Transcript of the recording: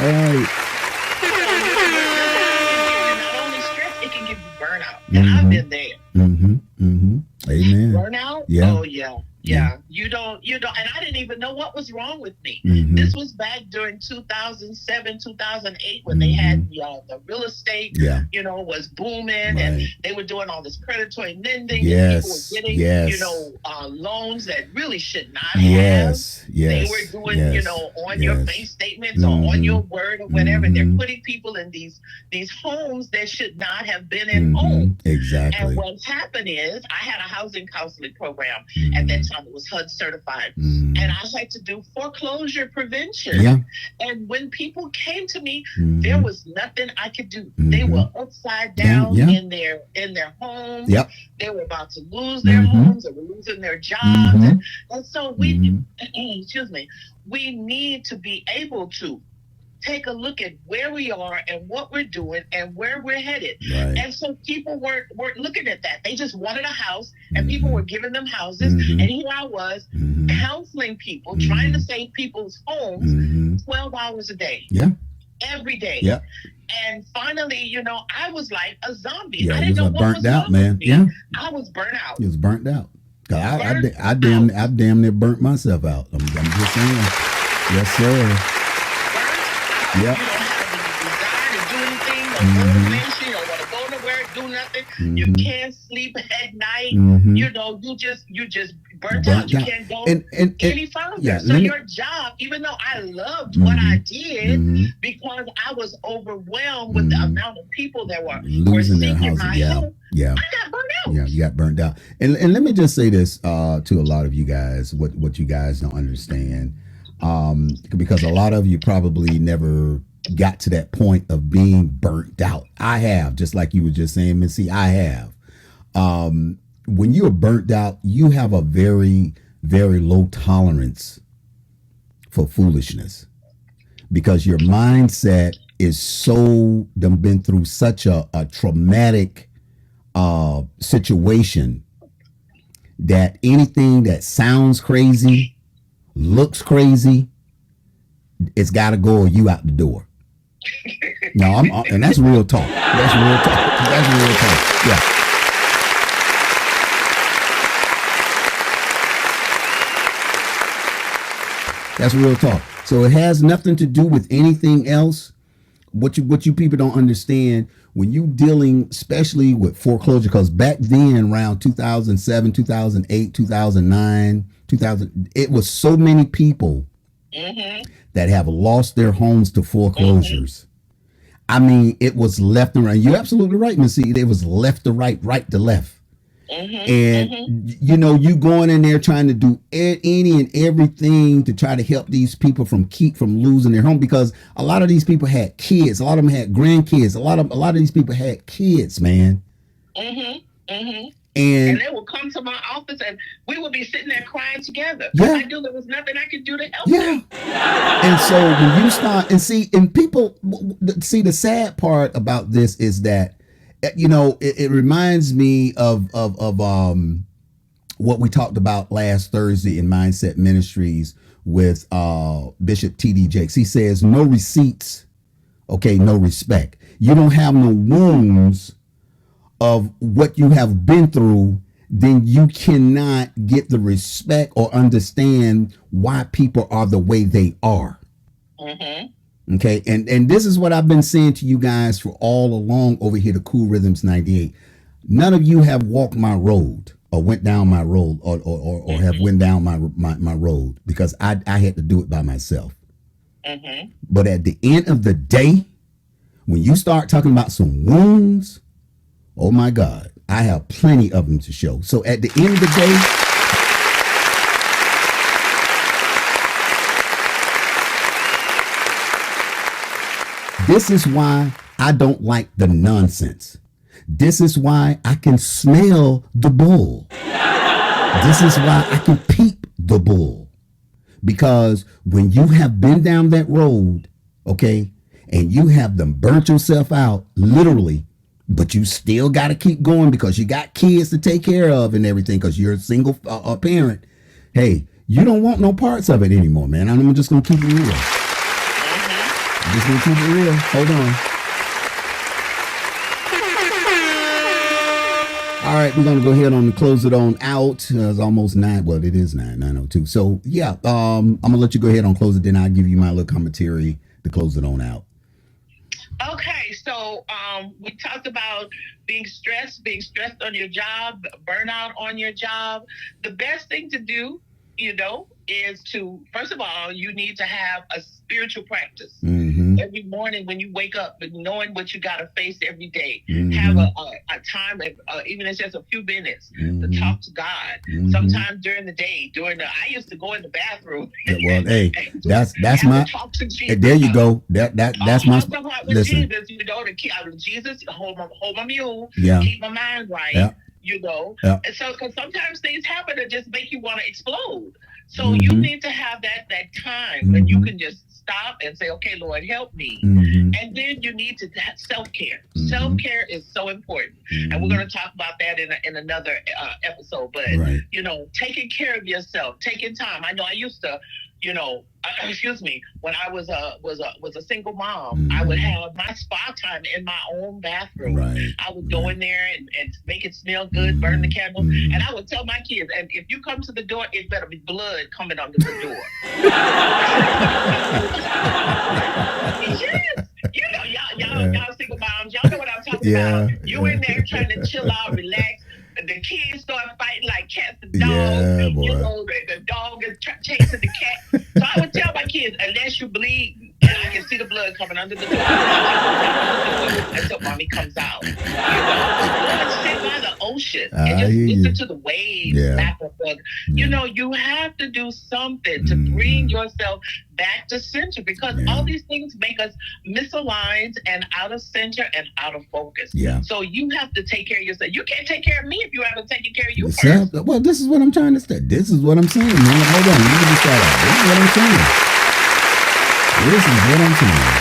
you not only stress, it can give you burnout. And I've Mm-hmm. been there. Mm-hmm. Mm-hmm. Amen. Burnout? Yeah. Oh yeah. Yeah. Yeah. You don't, and I didn't even know what was wrong with me. Mm-hmm. This was back during 2007, 2008 when they Mm-hmm. had the real estate, Yeah. Was booming and Right. they were doing all this predatory lending and people were Yes. getting, Yes. loans that really should not have. Yes. They were Yes. doing, Yes. on your Yes. bank statements or on your Mm-hmm. word or whatever. And they're Mm-hmm. putting people in these homes that should not have been in Mm-hmm. homes. And Exactly. what's happened is I had a housing counseling program at that Mm-hmm. time. It was HUD certified. Mm-hmm. And I had to do foreclosure prevention. Yeah. And when people came to me, Mm-hmm. there was nothing I could do. Mm-hmm. They were upside down Yeah. in their homes. Yep. They were about to lose their Mm-hmm. homes. They were losing their jobs. Mm-hmm. And so we, Mm-hmm. excuse me, we need to be able to take a look at where we are and what we're doing and where we're headed. Right. And so people weren't looking at that. They just wanted a house and people Mm-hmm. were giving them houses. Mm-hmm. And here I was Mm-hmm. counseling people, Mm-hmm. trying to save people's homes Mm-hmm. 12 hours a day, Yeah. every day. Yeah. And finally, I was like a zombie. Yeah. I You didn't know was what burnt was out, wrong man. with me. Yeah. I was burnt out. You was burnt out. 'Cause Burnt I out. damn near burnt myself out. I'm just saying. Yes, sir. Burnt out. Yep. You don't have the desire to do anything, no Mm-hmm. motivation. You don't want to go nowhere, do nothing. You Mm-hmm. can't sleep at night. Mm-hmm. You just burnt Burnt out. You out. can't go And any further. yeah, So let me- your job, even though I loved what I did, mm-hmm. because I was overwhelmed with the Mhm. amount of people that were losing their seeking houses. my Yeah. help, Yeah. I got burnt out. Yeah, you got burnt out. And let me just say this to a lot of you guys, what you guys don't understand. Because a lot of you probably never got to that point of being burnt out. I have, just like you were just saying, Ms.C, I have. When you're burnt out, you have a very, very low tolerance for foolishness because your mindset is so been through such a traumatic situation that anything that sounds crazy, looks crazy, it's got to go or you out the door. No, and that's real talk. That's real talk. That's real talk. Yeah. That's real talk. So it has nothing to do with anything else. What you people don't understand when you dealing, especially with foreclosure, because back then, around 2007, 2008, 2009, 2000, it was so many people that have lost their homes to foreclosures. I mean, it was left and right. You're absolutely right, Ms.C. It was left to right, right to left. And you going in there trying to do any and everything to try to help these people from losing their home, because a lot of these people had kids, a lot of them had grandkids, a lot of these people had kids, man. And they would come to my office and we would be sitting there crying together. Yeah. I knew there was nothing I could do to help yeah. them. And so when you start and people see, the sad part about this is that it reminds me of what we talked about last Thursday in Mindset Ministries with Bishop T.D. Jakes. He says, no receipts, okay, no respect. You don't have no wounds of what you have been through, then you cannot get the respect or understand why people are the way they are. Okay, and this is what I've been saying to you guys for all along over here to Cool Rhythms 98. None of you have walked my road or went down my road or have went down my road, because I had to do it by myself. But at the end of the day, when you start talking about some wounds, oh my God, I have plenty of them to show. So at the end of the day, this is why I don't like the nonsense. This is why I can smell the bull. This is why I can peep the bull. Because when you have been down that road, okay, and you have them burnt yourself out, literally, but you still got to keep going because you got kids to take care of and everything, because you're a single parent. Hey, you don't want no parts of it anymore, man. I'm just going to keep it real. Just want to keep it real. Hold on. All right, we're gonna go ahead on and close it on out. It's almost 9. Well, it is 9:02. So yeah, I'm gonna let you go ahead and close it. Then I'll give you my little commentary to close it on out. Okay, so we talked about being stressed on your job, burnout on your job. The best thing to do, is to, first of all, you need to have a spiritual practice. Mm-hmm. Every morning when you wake up and knowing what you got to face every day, Mm-hmm. have a time, even if it's just a few minutes, Mm-hmm. to talk to God. Mm-hmm. Sometimes during the day, I used to go in the bathroom. Well, hey, that's have my. a talk to Jesus. There you go. That's my. Talk about with Listen. Jesus, Jesus, hold my mule, Yeah. keep my mind right. Yeah. Yeah. And so, because sometimes things happen that just make you want to explode. So Mm-hmm. you need to have that time when you can just stop and say, okay, Lord, help me. Mm-hmm. And then you need to have self-care. Mm-hmm. Self-care is so important. Mm-hmm. And we're going to talk about that in another episode. But, right. Taking care of yourself, taking time. I know I used to, excuse me, when I was a single mom, Mm-hmm. I would have my spa time in my own bathroom. Right. I would go in there and make it smell good, burn the candle. Mm-hmm. And I would tell my kids, and if you come to the door, it better be blood coming under the door. Yes. Y'all single moms, y'all know what I'm talking about. You in there trying to chill out, relax. The kids start fighting like cats and dogs. Yeah, boy. The dog is chasing the cat. So I would tell my kids, unless you bleed and I can see the blood coming under the door, until mommy comes out. Go and sit by the ocean and just listen to the waves. Yeah. You have to do something to bring yourself back to center, because all these things make us misaligned and out of center and out of focus. Yeah. So you have to take care of yourself. You can't take care of me if you haven't taken care of you first. Well, this is what I'm trying to say. This is what I'm saying, man. Hold on. Let me start out. This is what I'm saying.